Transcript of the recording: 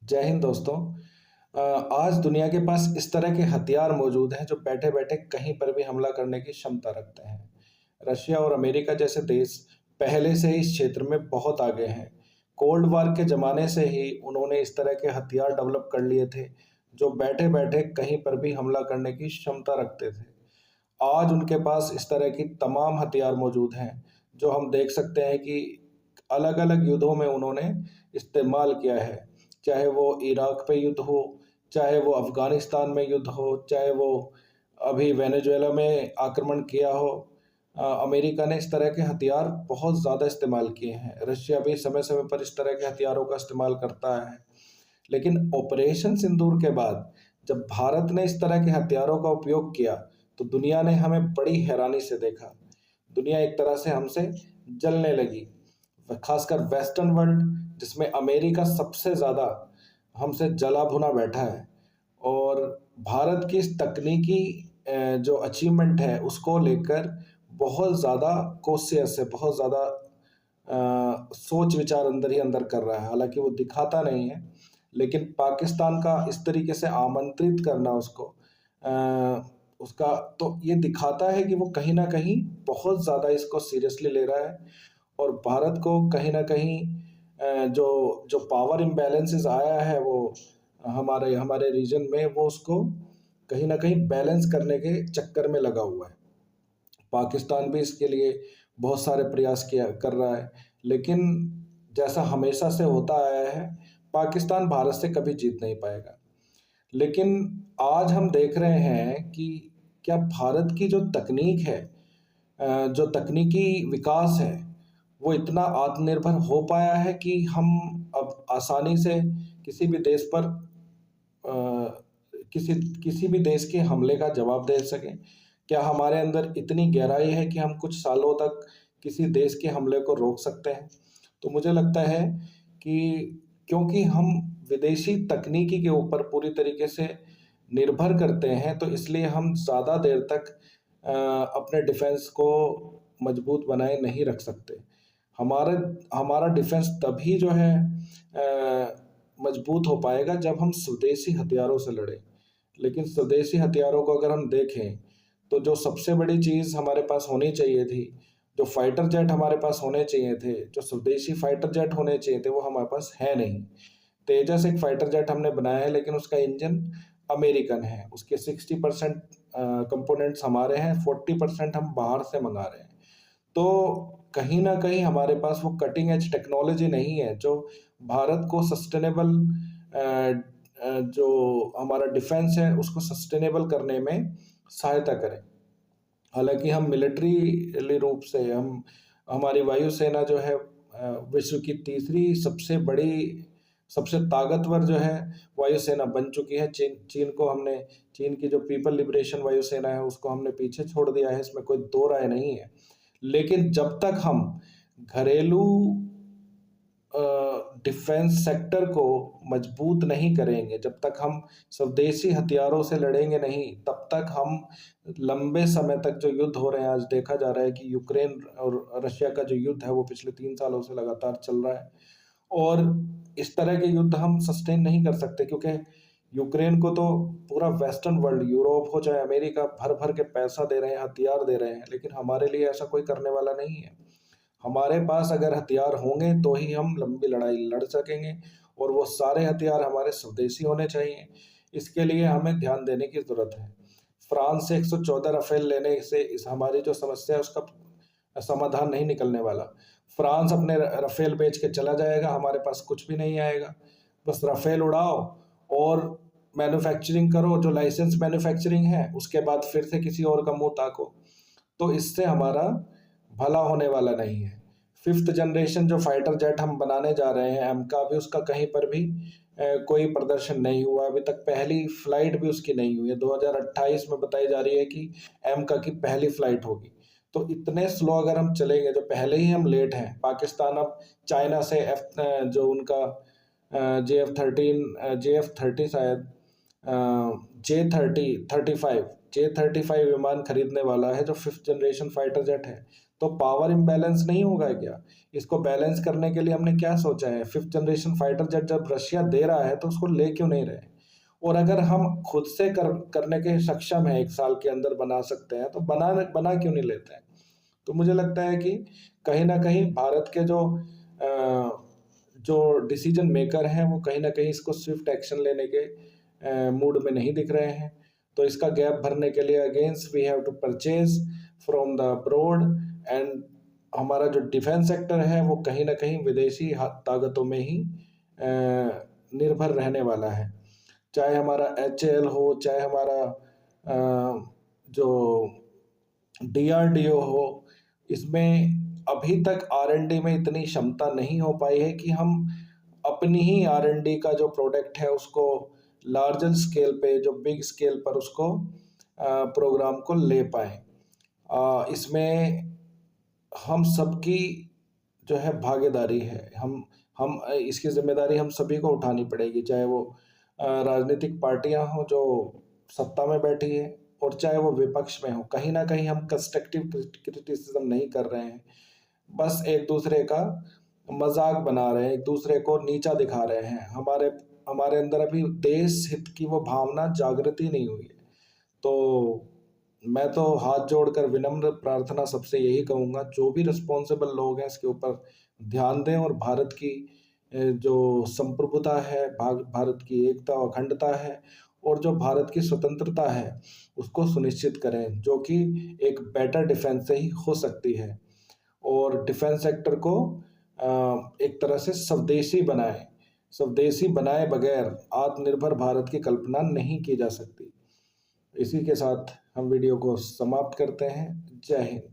जय हिंद दोस्तों। आज दुनिया के पास इस तरह के हथियार मौजूद हैं जो बैठे-बैठे कहीं पर भी हमला करने की क्षमता रखते हैं। रशिया और अमेरिका जैसे देश पहले से ही इस क्षेत्र में बहुत आगे हैं। कोल्ड वॉर के ज़माने से ही उन्होंने इस तरह के हथियार डेवलप कर लिए थे, जो बैठे-बैठे कहीं पर भी हमला करने की क्षमता रखते थे। आज उनके पास इस तरह की तमाम हथियार मौजूद हैं, जो हम देख सकते हैं कि अलग-अलग युद्धों में उन्होंने इस्तेमाल किया है। चाहे वो इराक पे युद्ध हो, चाहे वो अफ़गानिस्तान में युद्ध हो, चाहे वो अभी वेनेजुएला में आक्रमण किया हो। अमेरिका ने इस तरह के हथियार बहुत ज़्यादा इस्तेमाल किए हैं। रशिया भी समय-समय पर इस तरह के हथियारों का इस्तेमाल करता है। लेकिन ऑपरेशन सिंदूर के बाद जब भारत ने इस तरह के हथियारों का उपयोग किया, तो दुनिया ने हमें बड़ी हैरानी से देखा। दुनिया एक तरह से हमसे जलने लगी। खासकर वेस्टर्न वर्ल्ड, जिसमें अमेरिका सबसे ज़्यादा हमसे जला भुना बैठा है और भारत की इस तकनीकी जो अचीवमेंट है उसको लेकर बहुत ज़्यादा कॉशियस है, बहुत ज़्यादा सोच विचार अंदर ही अंदर कर रहा है। हालांकि वो दिखाता नहीं है, लेकिन पाकिस्तान का इस तरीके से आमंत्रित करना उसको उसका तो ये दिखाता है कि वो कहीं ना कहीं बहुत ज़्यादा इसको सीरियसली ले रहा है और भारत को कहीं न कहीं जो जो पावर इम्बैलेंसेस आया है वो हमारे हमारे रीजन में, वो उसको कहीं न कहीं बैलेंस करने के चक्कर में लगा हुआ है। पाकिस्तान भी इसके लिए बहुत सारे प्रयास किया कर रहा है, लेकिन जैसा हमेशा से होता आया है, पाकिस्तान भारत से कभी जीत नहीं पाएगा। लेकिन आज हम देख रहे हैं कि क्या भारत की जो तकनीक है, जो तकनीकी विकास है, वो इतना आत्मनिर्भर हो पाया है कि हम अब आसानी से किसी भी देश पर किसी किसी भी देश के हमले का जवाब दे सकें। क्या हमारे अंदर इतनी गहराई है कि हम कुछ सालों तक किसी देश के हमले को रोक सकते हैं? तो मुझे लगता है कि क्योंकि हम विदेशी तकनीकी के ऊपर पूरी तरीके से निर्भर करते हैं, तो इसलिए हम ज़्यादा देर तक अपने डिफेंस को मजबूत बनाए नहीं रख सकते। हमारा हमारा डिफेंस तभी जो है मजबूत हो पाएगा जब हम स्वदेशी हथियारों से लड़ें। लेकिन स्वदेशी हथियारों को अगर हम देखें, तो जो सबसे बड़ी चीज़ हमारे पास होनी चाहिए थी, जो फाइटर जेट हमारे पास होने चाहिए थे, जो स्वदेशी फाइटर जेट होने चाहिए थे, वो हमारे पास है नहीं। तेजस एक फाइटर जेट हमने बनाया है, लेकिन उसका इंजन अमेरिकन है। उसके 60% कंपोनेंट्स हमारे हैं, 40% हम बाहर से मंगा रहे हैं। तो कहीं न कहीं हमारे पास वो कटिंग एज टेक्नोलॉजी नहीं है जो भारत को सस्टेनेबल जो हमारा डिफेंस है उसको सस्टेनेबल करने में सहायता करे। हालाँकि हम मिलिट्रीली रूप से हम हमारी वायुसेना जो है विश्व की तीसरी सबसे बड़ी, सबसे ताकतवर जो है वायुसेना बन चुकी है। चीन की जो पीपल लिबरेशन वायुसेना है उसको हमने पीछे छोड़ दिया है, इसमें कोई दो राय नहीं है। लेकिन जब तक हम घरेलू डिफेंस सेक्टर को मजबूत नहीं करेंगे, जब तक हम स्वदेशी हथियारों से लड़ेंगे नहीं, तब तक हम लंबे समय तक जो युद्ध हो रहे हैं, आज देखा जा रहा है कि यूक्रेन और रशिया का जो युद्ध है वो पिछले 3 सालों से लगातार चल रहा है और इस तरह के युद्ध हम सस्टेन नहीं कर सकते, क्योंकि यूक्रेन को तो पूरा वेस्टर्न वर्ल्ड, यूरोप हो चाहे अमेरिका, भर-भर के पैसा दे रहे हैं, हथियार दे रहे हैं, लेकिन हमारे लिए ऐसा कोई करने वाला नहीं है। हमारे पास अगर हथियार होंगे तो ही हम लंबी लड़ाई लड़ सकेंगे और वो सारे हथियार हमारे स्वदेशी होने चाहिए। इसके लिए हमें ध्यान देने की ज़रूरत है। फ्रांस से 114 राफेल लेने से इस हमारी जो समस्या है उसका समाधान नहीं निकलने वाला। फ्रांस अपने राफेल बेच के चला जाएगा, हमारे पास कुछ भी नहीं आएगा। बस राफेल उड़ाओ और मैन्युफैक्चरिंग करो, जो लाइसेंस मैन्युफैक्चरिंग है, उसके बाद फिर से किसी और का मुँह ताको। तो इससे हमारा भला होने वाला नहीं है। 5th जनरेशन जो फाइटर जेट हम बनाने जा रहे हैं एम का, अभी उसका कहीं पर भी कोई प्रदर्शन नहीं हुआ। अभी तक पहली फ्लाइट भी उसकी नहीं हुई है। 2028 में बताई जा रही है कि एम का की पहली फ्लाइट होगी। तो इतने स्लो अगर हम चलेंगे, जो पहले ही हम लेट हैं, पाकिस्तान अब चाइना से जो उनका JF-13 शायद J-35 विमान खरीदने वाला है, जो 5th जनरेशन फाइटर जेट है। तो पावर इम्बैलेंस नहीं होगा क्या? इसको बैलेंस करने के लिए हमने क्या सोचा है? 5th जनरेशन फाइटर जेट जब रशिया दे रहा है तो उसको ले क्यों नहीं रहे? और अगर हम खुद से करने के सक्षम हैं, 1 साल के अंदर बना सकते हैं, तो बना क्यों नहीं लेते हैं? तो मुझे लगता है कि कहीं न कहीं भारत के जो डिसीजन मेकर हैं, वो कहीं न कहीं इसको स्विफ्ट एक्शन लेने के मूड में नहीं दिख रहे हैं। तो इसका गैप भरने के लिए against we have to purchase from the abroad, and हमारा जो डिफेंस सेक्टर है वो कहीं न कहीं विदेशी ताकतों में ही निर्भर रहने वाला है। चाहे हमारा एचएएल हो, चाहे हमारा जो डीआरडीओ हो, इसमें अभी तक आर-एन-डी में इतनी क्षमता नहीं हो पाई है कि हम अपनी ही आर-एन-डी का जो प्रोडक्ट है उसको लार्जर स्केल पे, जो बिग स्केल पर उसको प्रोग्राम को ले पाएँ। इसमें हम सबकी जो है भागीदारी है। हम इसकी ज़िम्मेदारी हम सभी को उठानी पड़ेगी, चाहे वो राजनीतिक पार्टियाँ हों जो सत्ता में बैठी है, और चाहे वो विपक्ष में हो। कहीं न कहीं हम कंस्ट्रक्टिव क्रिटिसिज़्म नहीं कर रहे हैं। बस एक-दूसरे का मज़ाक बना रहे हैं, एक-दूसरे को नीचा दिखा रहे हैं। हमारे हमारे अंदर अभी देश हित की वो भावना जागृत ही नहीं हुई है। तो मैं तो हाथ जोड़कर विनम्र प्रार्थना सबसे यही कहूँगा, जो भी रिस्पॉन्सिबल लोग हैं इसके ऊपर ध्यान दें, और भारत की जो संप्रभुता है, भारत की एकता और अखंडता है, और जो भारत की स्वतंत्रता है, उसको सुनिश्चित करें, जो कि एक बेटर डिफेंस से ही हो सकती है। और डिफेंस सेक्टर को एक तरह से स्वदेशी बनाएँ। स्वदेशी बनाए बगैर आत्मनिर्भर भारत की कल्पना नहीं की जा सकती। इसी के साथ हम वीडियो को समाप्त करते हैं। जय हिंद।